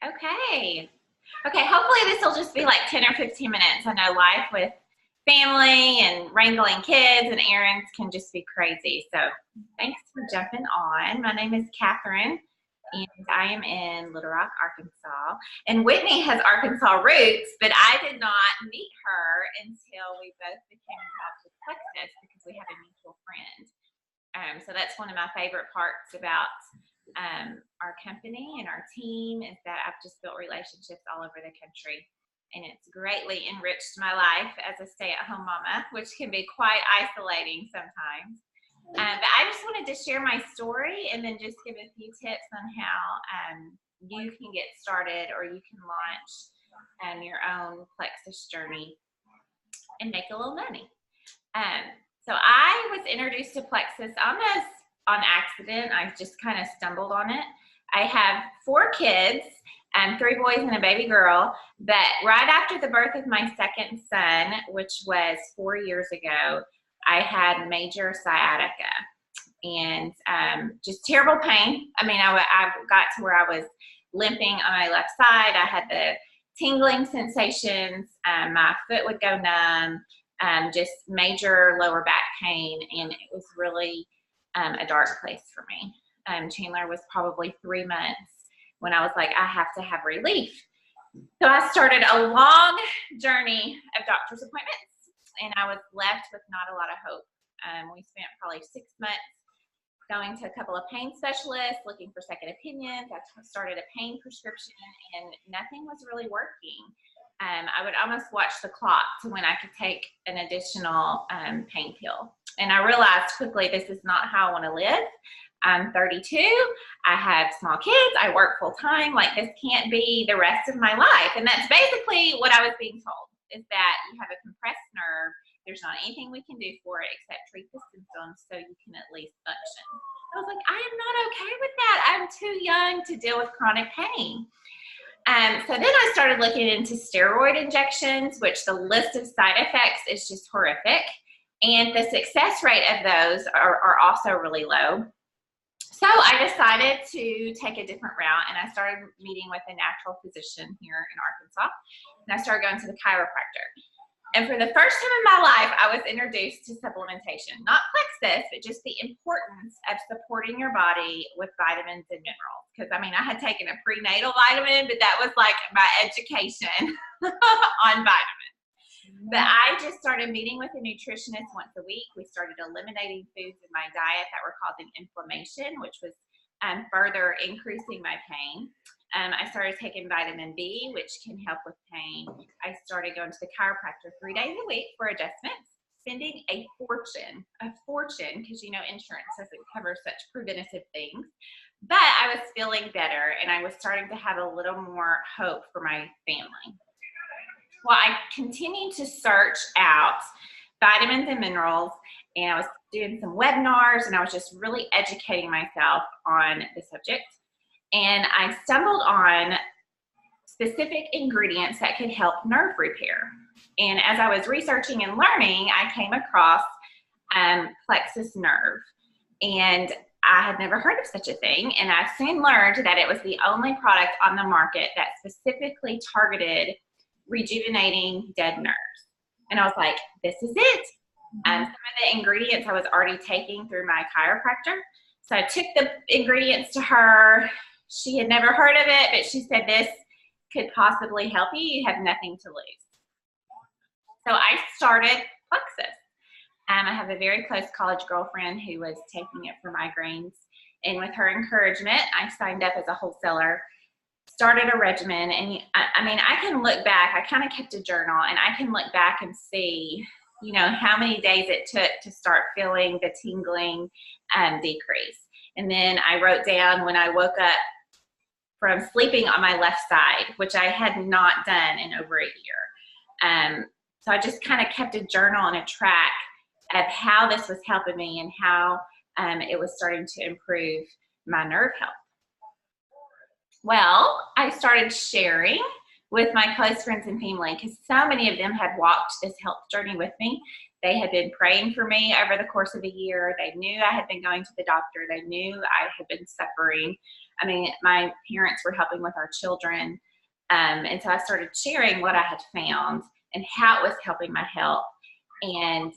Okay. Okay, hopefully this will just be like 10 or 15 minutes. I know life with family and wrangling kids and errands can just be crazy. So thanks for jumping on. My name is Catherine, and I am in Little Rock, Arkansas. And Whitney has Arkansas roots, but I did not meet her until we both became involved with Plexus because we have a mutual friend. So that's one of my favorite parts about our company and our team is that I've just built relationships all over the country, and it's greatly enriched my life as a stay-at-home mama, which can be quite isolating sometimes. But I just wanted to share my story and then just give a few tips on how you can get started or you can launch your own Plexus journey and make a little money. So I was introduced to Plexus almost on accident. I just kind of stumbled on it. I have 4 kids, 3 boys and a baby girl, but right after the birth of my second son, which was 4 years ago, I had major sciatica and just terrible pain. I mean, I got to where I was limping on my left side. I had the tingling sensations. My foot would go numb. Just major lower back pain, and it was really a dark place for me. Chandler was probably 3 months when I was like, I have to have relief. So I started a long journey of doctor's appointments, and I was left with not a lot of hope. We spent probably 6 months going to a couple of pain specialists, looking for second opinions. I started a pain prescription, and nothing was really working. I would almost watch the clock to when I could take an additional pain pill. And I realized quickly this is not how I want to live. I'm 32. I have small kids. I work full time. Like, this can't be the rest of my life. And that's basically what I was being told, is that you have a compressed nerve. There's not anything we can do for it except treat the symptoms so you can at least function. I was like, I am not okay with that. I'm too young to deal with chronic pain. So then I started looking into steroid injections, which the list of side effects is just horrific. And the success rate of those are also really low. So I decided to take a different route, and I started meeting with a natural physician here in Arkansas, and I started going to the chiropractor. And for the first time in my life, I was introduced to supplementation, not Plexus, but just the importance of supporting your body with vitamins and minerals. Because, I mean, I had taken a prenatal vitamin, but that was like my education on vitamins. But I just started meeting with a nutritionist once a week. We started eliminating foods in my diet that were causing inflammation, which was further increasing my pain. I started taking vitamin B, which can help with pain. I started going to the chiropractor 3 days a week for adjustments, spending a fortune, because, you know, insurance doesn't cover such preventative things. But I was feeling better, and I was starting to have a little more hope for my family. Well, I continued to search out vitamins and minerals, and I was doing some webinars, and I was just really educating myself on the subject. And I stumbled on specific ingredients that could help nerve repair. And as I was researching and learning, I came across Plexus Nerve. And I had never heard of such a thing. And I soon learned that it was the only product on the market that specifically targeted rejuvenating dead nerves. And I was like, this is it. Some of the ingredients I was already taking through my chiropractor. So I took the ingredients to her. She had never heard of it, but she said, this could possibly help you. You have nothing to lose. So I started Plexus. I have a very close college girlfriend who was taking it for migraines. And with her encouragement, I signed up as a wholesaler, started a regimen. And I mean, I can look back. I kind of kept a journal, and I can look back and see, you know, how many days it took to start feeling the tingling decrease. And then I wrote down when I woke up from sleeping on my left side, which I had not done in over a year. So I just kind of kept a journal and a track of how this was helping me and how it was starting to improve my nerve health. Well, I started sharing with my close friends and family because so many of them had walked this health journey with me. They had been praying for me over the course of a year. They knew I had been going to the doctor. They knew I had been suffering. I mean, my parents were helping with our children. And so I started sharing what I had found and how it was helping my health. And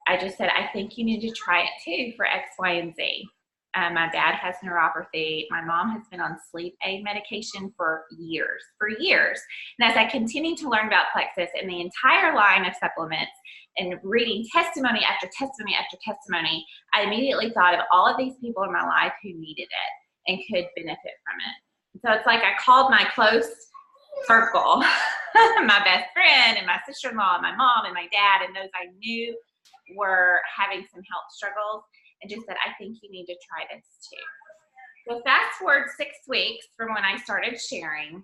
I just said, I think you need to try it too for X, Y, and Z. My dad has neuropathy. My mom has been on sleep aid medication for years. And as I continued to learn about Plexus and the entire line of supplements and reading testimony after testimony after testimony, I immediately thought of all of these people in my life who needed it and could benefit from it. So it's like I called my close circle, my best friend and my sister-in-law and my mom and my dad and those I knew were having some health struggles, and just said, I think you need to try this too. So fast forward 6 weeks from when I started sharing,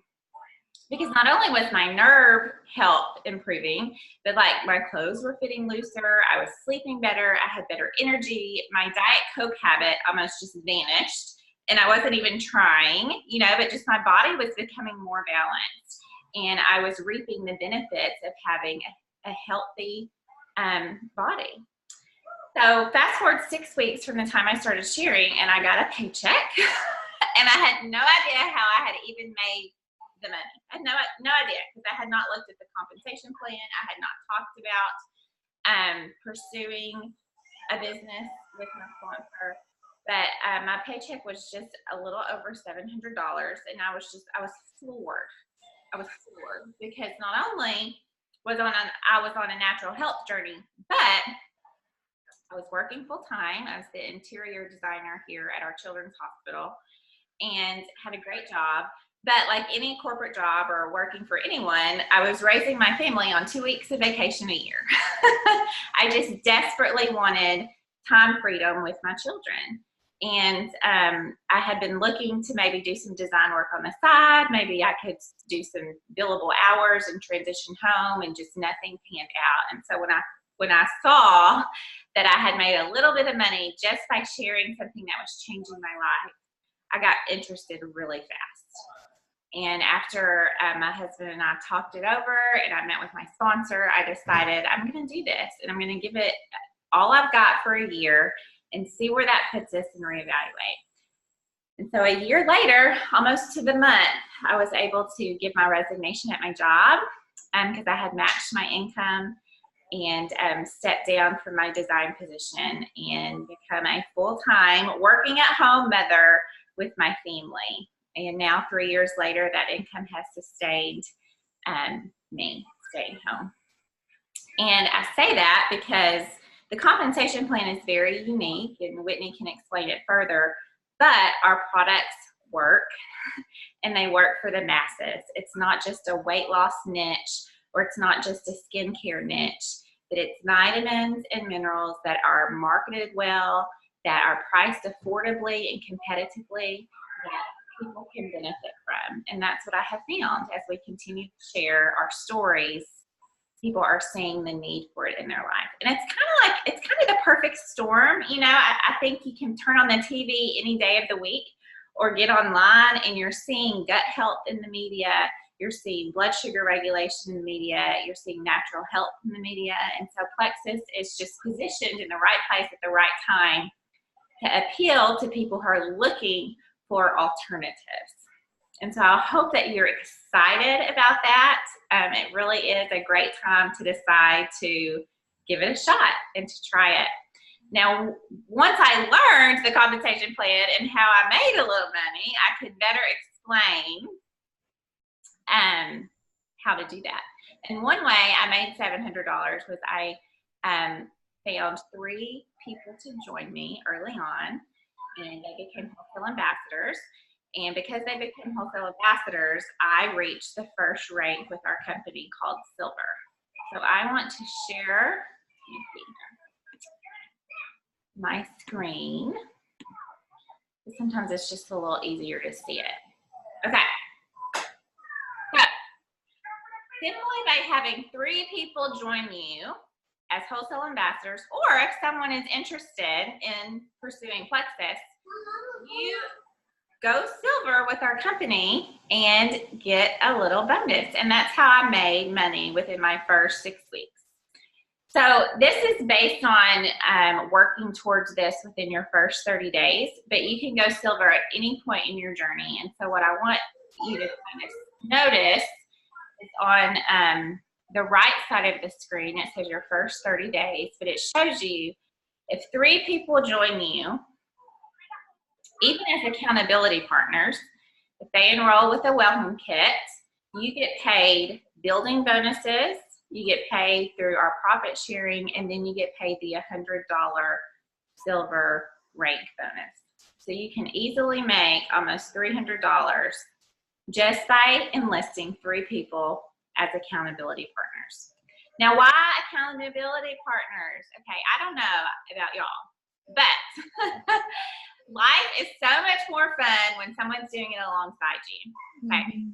because not only was my nerve health improving, but like my clothes were fitting looser, I was sleeping better, I had better energy, my Diet Coke habit almost just vanished, and I wasn't even trying, you know, but just my body was becoming more balanced, and I was reaping the benefits of having a healthy body. So fast forward 6 weeks from the time I started sharing, and I got a paycheck, and I had no idea how I had even made the money. I had no idea, because I had not looked at the compensation plan. I had not talked about pursuing a business with my sponsor, but my paycheck was just a little over $700, and I was floored. I was floored because not only was I was on a natural health journey, but I was working full time. I was the interior designer here at our children's hospital and had a great job. But like any corporate job or working for anyone, I was raising my family on 2 weeks of vacation a year. I just desperately wanted time freedom with my children. And I had been looking to maybe do some design work on the side. Maybe I could do some billable hours and transition home, and just nothing panned out. And so when I saw that I had made a little bit of money just by sharing something that was changing my life, I got interested really fast. And after my husband and I talked it over and I met with my sponsor, I decided I'm going to do this, and I'm going to give it all I've got for a year and see where that puts us and reevaluate. And so a year later, almost to the month, I was able to give my resignation at my job because I had matched my income, and stepped down from my design position and become a full-time working at home mother with my family. And now 3 years later, that income has sustained me staying home. And I say that because the compensation plan is very unique, and Whitney can explain it further, but our products work, and they work for the masses. It's not just a weight loss niche, or it's not just a skincare niche, but it's vitamins and minerals that are marketed well, that are priced affordably and competitively, that people can benefit from. And that's what I have found as we continue to share our stories. People are seeing the need for it in their life. And it's kind of the perfect storm. You know, I think you can turn on the TV any day of the week or get online, and you're seeing gut health in the media. You're seeing blood sugar regulation in the media. You're seeing natural health in the media. And so Plexus is just positioned in the right place at the right time to appeal to people who are looking for alternatives. And so I hope that you're excited about that. It really is a great time to decide to give it a shot and to try it. Now, once I learned the compensation plan and how I made a little money, I could better explain how to do that. And one way I made $700 was I found 3 people to join me early on, and they became wholesale ambassadors. And because they became wholesale ambassadors, I reached the first rank with our company called Silver. So I want to share my screen. Sometimes it's just a little easier to see it. Okay. So, simply by having 3 people join you as wholesale ambassadors, or if someone is interested in pursuing Plexus, you go silver with our company and get a little bonus. And that's how I made money within my first 6 weeks. So this is based on working towards this within your first 30 days, but you can go silver at any point in your journey. And so what I want you to kind of notice is on the right side of the screen, it says your first 30 days, but it shows you if 3 people join you, even as accountability partners, if they enroll with a welcome kit, you get paid building bonuses, you get paid through our profit sharing, and then you get paid the $100 silver rank bonus. So you can easily make almost $300 just by enlisting 3 people as accountability partners. Now, why accountability partners? Okay, I don't know about y'all, but life is so much more fun when someone's doing it alongside you. Okay,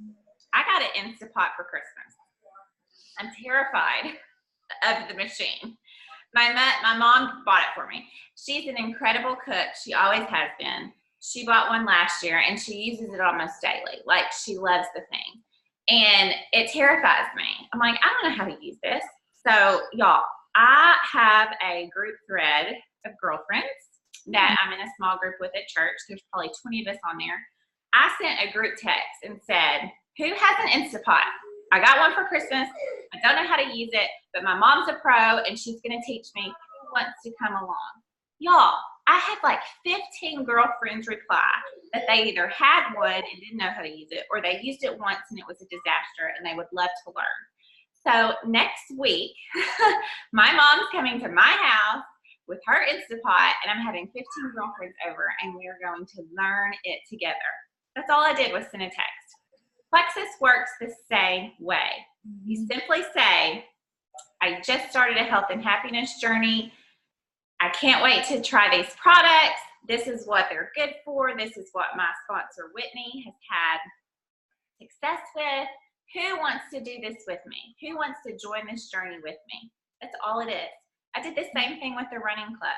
I got an Instapot for Christmas. I'm terrified of the machine. My mom bought it for me. She's an incredible cook. She always has been. She bought one last year and she uses it almost daily. Like, she loves the thing. And it terrifies me. I'm like, I don't know how to use this. So y'all, I have a group thread of girlfriends that I'm in a small group with at church. There's probably 20 of us on there. I sent a group text and said, who has an Instapot? I got one for Christmas. I don't know how to use it, but my mom's a pro and she's going to teach me. Who wants to come along? Y'all, I had like 15 girlfriends reply that they either had one and didn't know how to use it, or they used it once and it was a disaster and they would love to learn. So next week, my mom's coming to my house with her Instapot, and I'm having 15 girlfriends over, and we are going to learn it together. That's all I did was send a text. Plexus works the same way. You simply say, I just started a health and happiness journey. I can't wait to try these products. This is what they're good for. This is what my sponsor, Whitney, has had success with. Who wants to do this with me? Who wants to join this journey with me? That's all it is. I did the same thing with the running club.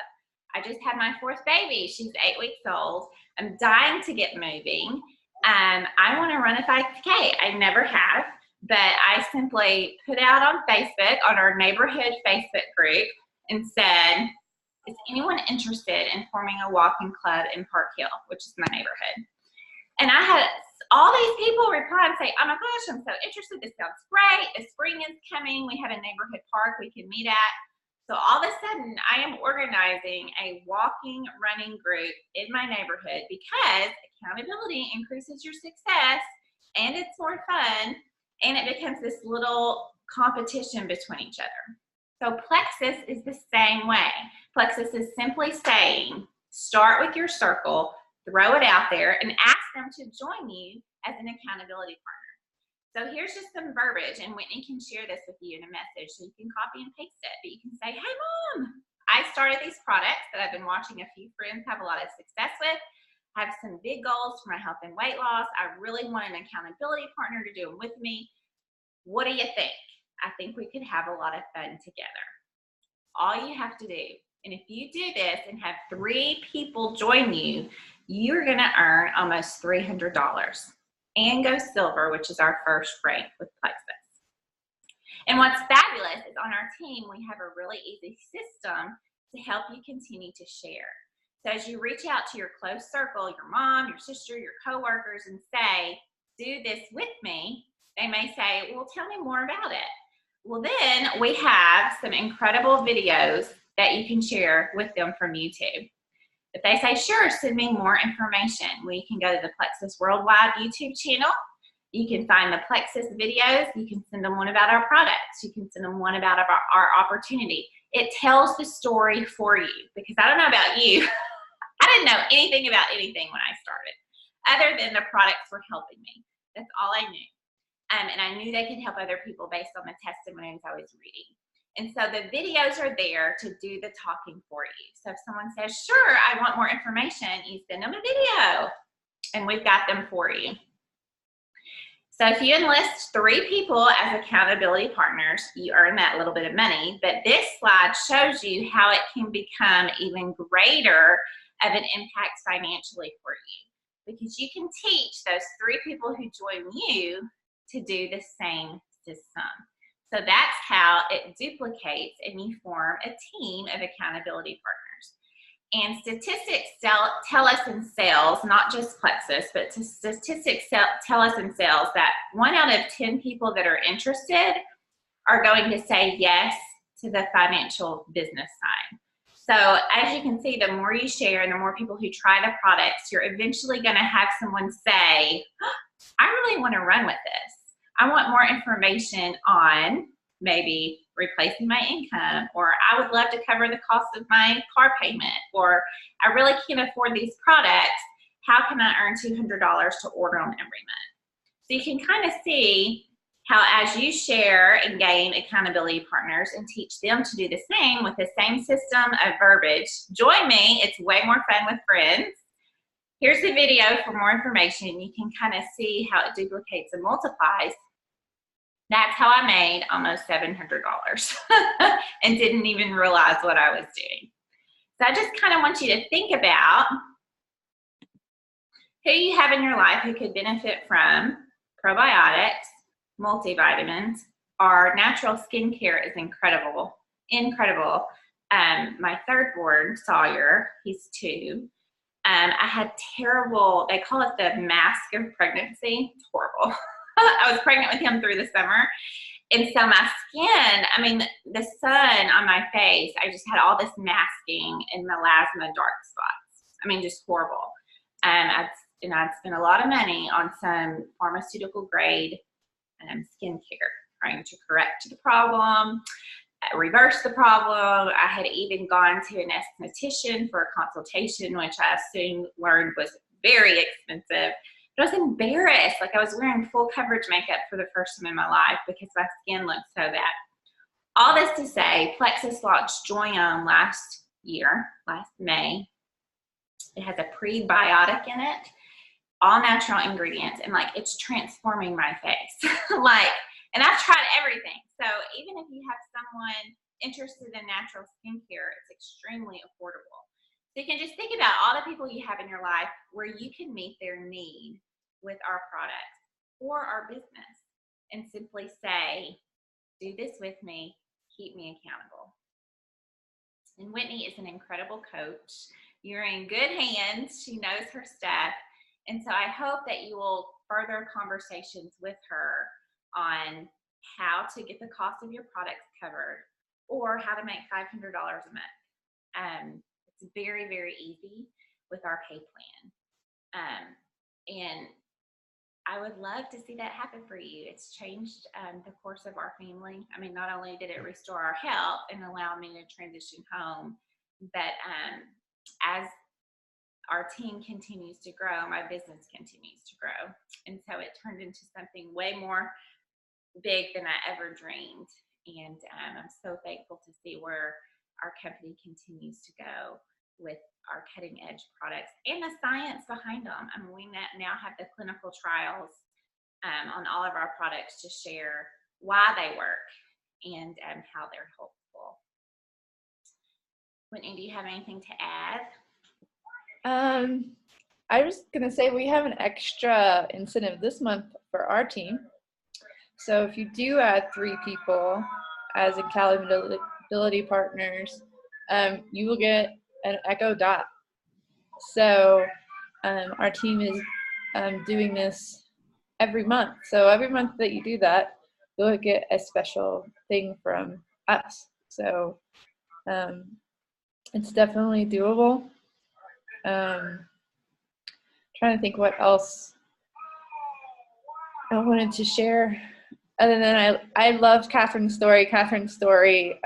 I just had my 4th baby. She's 8 weeks old. I'm dying to get moving. I want to run a 5K. I never have, but I simply put out on Facebook, on our neighborhood Facebook group, and said, is anyone interested in forming a walking club in Park Hill, which is my neighborhood? And I had all these people reply and say, oh my gosh, I'm so interested. This sounds great. The spring is coming. We have a neighborhood park we can meet at. So all of a sudden, I am organizing a walking, running group in my neighborhood because accountability increases your success, and it's more fun, and it becomes this little competition between each other. So Plexus is the same way. Plexus is simply saying, start with your circle, throw it out there, and ask them to join you as an accountability partner. So here's just some verbiage, and Whitney can share this with you in a message, so you can copy and paste it. But you can say, hey, Mom, I started these products that I've been watching a few friends have a lot of success with. I have some big goals for my health and weight loss. I really want an accountability partner to do them with me. What do you think? I think we could have a lot of fun together. All you have to do, and if you do this and have 3 people join you, you're going to earn almost $300 and go silver, which is our first rank with Plexus. And what's fabulous is on our team, we have a really easy system to help you continue to share. So as you reach out to your close circle, your mom, your sister, your coworkers, and say, do this with me, they may say, well, tell me more about it. Well, then we have some incredible videos that you can share with them from YouTube. If they say, sure, send me more information, we can go to the Plexus Worldwide YouTube channel. You can find the Plexus videos. You can send them one about our products. You can send them one about our opportunity. It tells the story for you, because I don't know about you. I didn't know anything about anything when I started, other than the products were helping me. That's all I knew. And I knew they could help other people based on the testimonies I was reading. And so the videos are there to do the talking for you. So if someone says, sure, I want more information, you send them a video, and we've got them for you. So if you enlist 3 people as accountability partners, you earn that little bit of money. But this slide shows you how it can become even greater of an impact financially for you, because you can teach those 3 people who join you to do the same system. So that's how it duplicates and you form a team of accountability partners. And statistics tell us in sales, not just Plexus, but statistics tell us in sales that 1 out of 10 people that are interested are going to say yes to the financial business side. So as you can see, the more you share and the more people who try the products, you're eventually going to have someone say, oh, I really want to run with this. I want more information on maybe replacing my income, or I would love to cover the cost of my car payment, or I really can't afford these products. How can I earn $200 to order them every month? So you can kind of see how as you share and gain accountability partners and teach them to do the same with the same system of verbiage. Join me. It's way more fun with friends. Here's the video for more information. You can kind of see how it duplicates and multiplies. That's how I made almost $700 and didn't even realize what I was doing. So I just kind of want you to think about who you have in your life who could benefit from probiotics, multivitamins. Our natural skincare is incredible, incredible. My third born, Sawyer, he's 2. I had terrible, they call it the mask of pregnancy. It's horrible. I was pregnant with him through the summer. And so my skin, I mean, the sun on my face, I just had all this masking and melasma dark spots. I mean, just horrible. I'd spent a lot of money on some pharmaceutical grade skincare, trying to correct the problem, reverse the problem. I had even gone to an esthetician for a consultation, which I soon learned was very expensive. But I was embarrassed. Like, I was wearing full coverage makeup for the first time in my life because my skin looked so bad. All this to say, Plexus launched Joyome last May. It has a prebiotic in it, all natural ingredients, and like, it's transforming my face. And I've tried everything. So even if you have someone interested in natural skincare, it's extremely affordable. So you can just think about all the people you have in your life where you can meet their need with our products or our business and simply say, do this with me, keep me accountable. And Whitney is an incredible coach. You're in good hands. She knows her stuff. And so I hope that you will further conversations with her on how to get the cost of your products covered or how to make $500 a month. It's very, very easy with our pay plan. And I would love to see that happen for you. It's changed the course of our family. I mean, not only did it restore our health and allow me to transition home, but as our team continues to grow, my business continues to grow. And so it turned into something way more big than I ever dreamed. And I'm so thankful to see where our company continues to go with our cutting edge products and the science behind them. I mean, we now have the clinical trials on all of our products to share why they work and how they're helpful. Whitney, do you have anything to add? I was going to say we have an extra incentive this month for our team. So if you do add 3 people as accountability partners, you will get an Echo Dot. So our team is doing this every month. So every month that you do that, you'll get a special thing from us. So it's definitely doable. Trying to think what else I wanted to share. Other than I love Catherine's story. Catherine's story,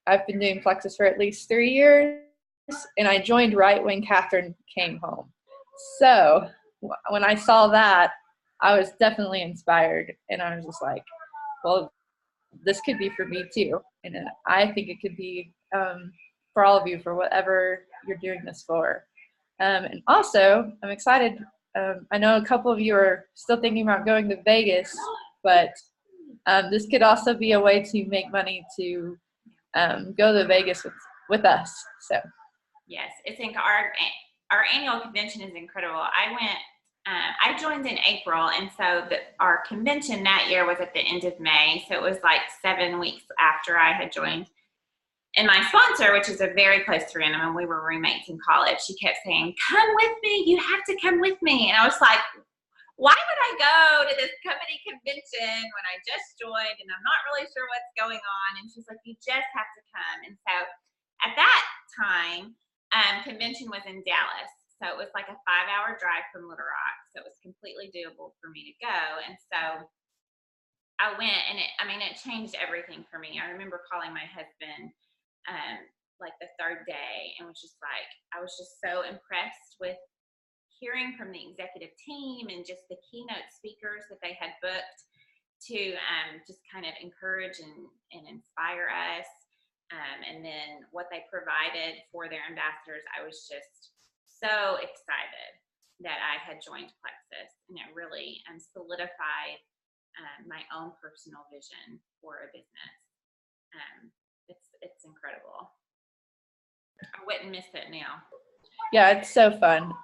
I've been doing Plexus for at least 3 years, and I joined right when Catherine came home. So when I saw that, I was definitely inspired, and I was just like, well, this could be for me too. And I think it could be for all of you, for whatever you're doing this for. And also, I'm excited. I know a couple of you are still thinking about going to Vegas, but this could also be a way to make money to go to Vegas with us. So yes, I think our annual convention is incredible. I I joined in April, and so our convention that year was at the end of May, so it was like 7 weeks after I had joined. And my sponsor, which is a very close friend, I mean, we were roommates in college, she kept saying, come with me, you have to come with me. And I was like, why would I go to this company convention when I just joined and I'm not really sure what's going on? And she's like, you just have to come. And so at that time, convention was in Dallas. So it was like a 5-hour drive from Little Rock. So it was completely doable for me to go. And so I went, and it changed everything for me. I remember calling my husband like the third day and was just like, I was just so impressed with hearing from the executive team and just the keynote speakers that they had booked to just kind of encourage and inspire us. And then what they provided for their ambassadors, I was just so excited that I had joined Plexus, and it really solidified my own personal vision for a business. It's incredible. I wouldn't miss it now. Yeah, it's so fun.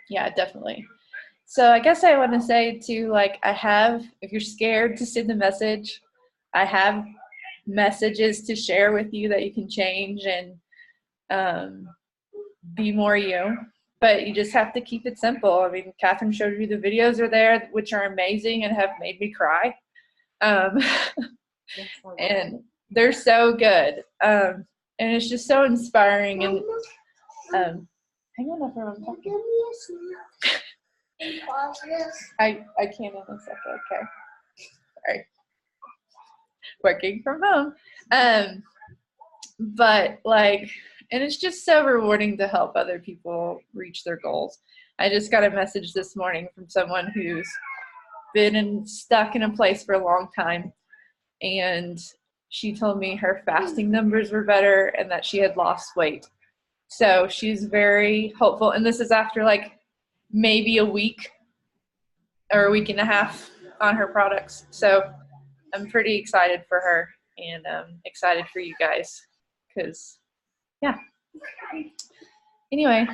Yeah, definitely. So I guess I want to say too, like, if you're scared to send a message, I have messages to share with you that you can change and be more you. But you just have to keep it simple. I mean, Catherine showed you the videos are there, which are amazing and have made me cry. And they're so good. And it's just so inspiring. And hang on, everyone, I'm talking. I can in a second, okay. Sorry. Working from home. But like, and it's just so rewarding to help other people reach their goals. I just got a message this morning from someone who's been stuck in a place for a long time, and she told me her fasting numbers were better and that she had lost weight. So she's very hopeful, and this is after like maybe a week or a week and a half on her products. So I'm pretty excited for her, and excited for you guys, because yeah. Anyway,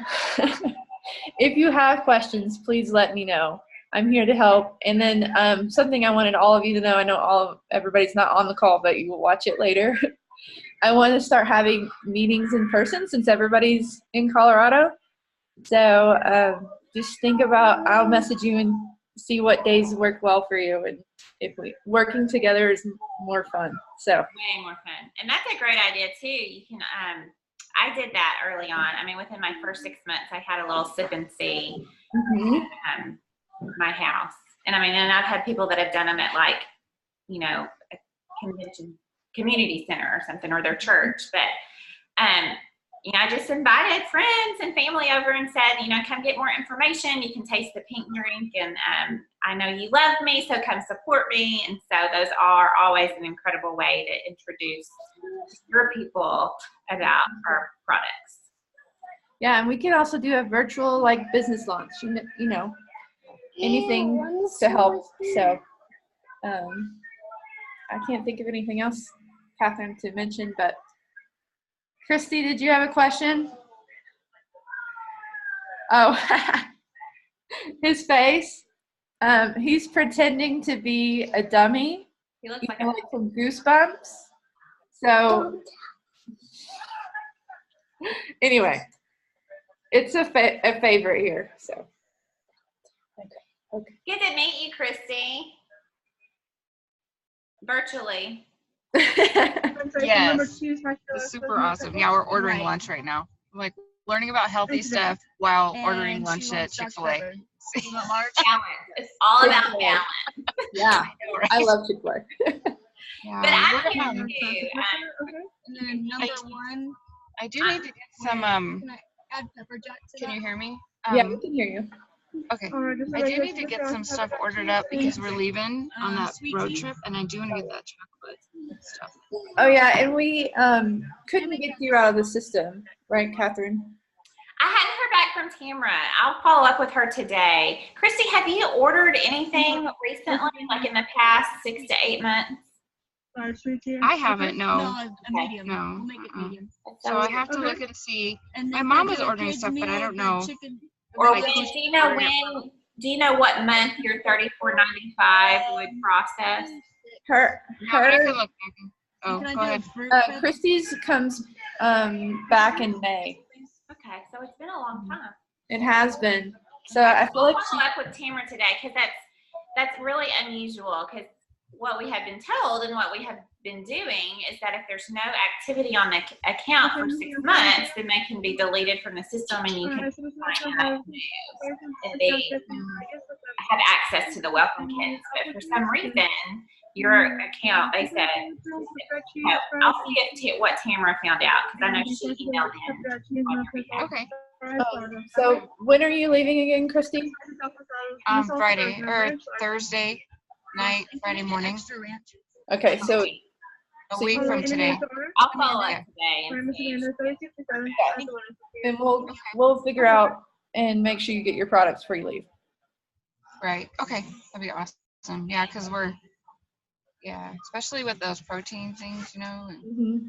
if you have questions, please let me know. I'm here to help. And then something I wanted all of you to know, I know everybody's not on the call, but you will watch it later. I want to start having meetings in person since everybody's in Colorado. So just think about, I'll message you and see what days work well for you. And if working together is more fun. So way more fun. And that's a great idea too. You can, I did that early on. I mean, within my first 6 months, I had a little sip and see my house. And I mean, and I've had people that have done them at like, you know, a convention, community center or something, or their church. But, you know, I just invited friends and family over and said, you know, come get more information. You can taste the pink drink, and I know you love me, so come support me. And so those are always an incredible way to introduce your people about our products. Yeah, and we can also do a virtual like business launch, you know, anything to help. So I can't think of anything else, Catherine, to mention, but Christy, did you have a question? Oh, his face. He's pretending to be a dummy. He looks like from Goosebumps. So anyway, it's a favorite here. So okay. Good to meet you, Christy. Virtually. Yes, it's super awesome. Yeah, we're ordering lunch right now. I'm like learning about healthy stuff while ordering lunch at Chick-fil-A. Balance. It's all about balance. Yeah, I love Chick-fil-A. Yeah, But I can do. And then number one, I do need to get some. can I add pepper jack to Can that? you hear me? Yeah, we can hear you. Okay. I do need to get some stuff ordered up because we're leaving on that road trip, and I do want to get that chocolate stuff. Oh yeah, and we couldn't get you out of the system, right, Catherine? I hadn't heard back from Tamara. I'll follow up with her today. Christy, have you ordered anything recently, like in the past 6 to 8 months? I haven't, no. A medium. No. We'll make it medium. So I have to look and see. And My then mom they was do a ordering kids stuff, but I meal don't for know. chicken- Or Like, when, do you know when do you know what month your $34.95 would process? Her No, but I can look back. Oh, Can I go do a ahead. fruit fest? Christy's comes back in May. Okay, so it's been a long time. It has been. So I feel I'll like follow up with Tamara today because that's really unusual because what we have been told and what we have been doing is that if there's no activity on the account for 6 months, then they can be deleted from the system and you can sign up and have access to the welcome kits. But for some reason, your account, they said, I'll see what Tamara found out because I know she emailed in on your behalf. Okay. so when are you leaving again, Christy? Friday or Thursday night, Friday morning. Okay, so A week from today. I'll follow up today and see. then we'll figure out and make sure you get your products before you leave. Right. Okay. That'd be awesome. Yeah, because especially with those protein things, and Mm-hmm.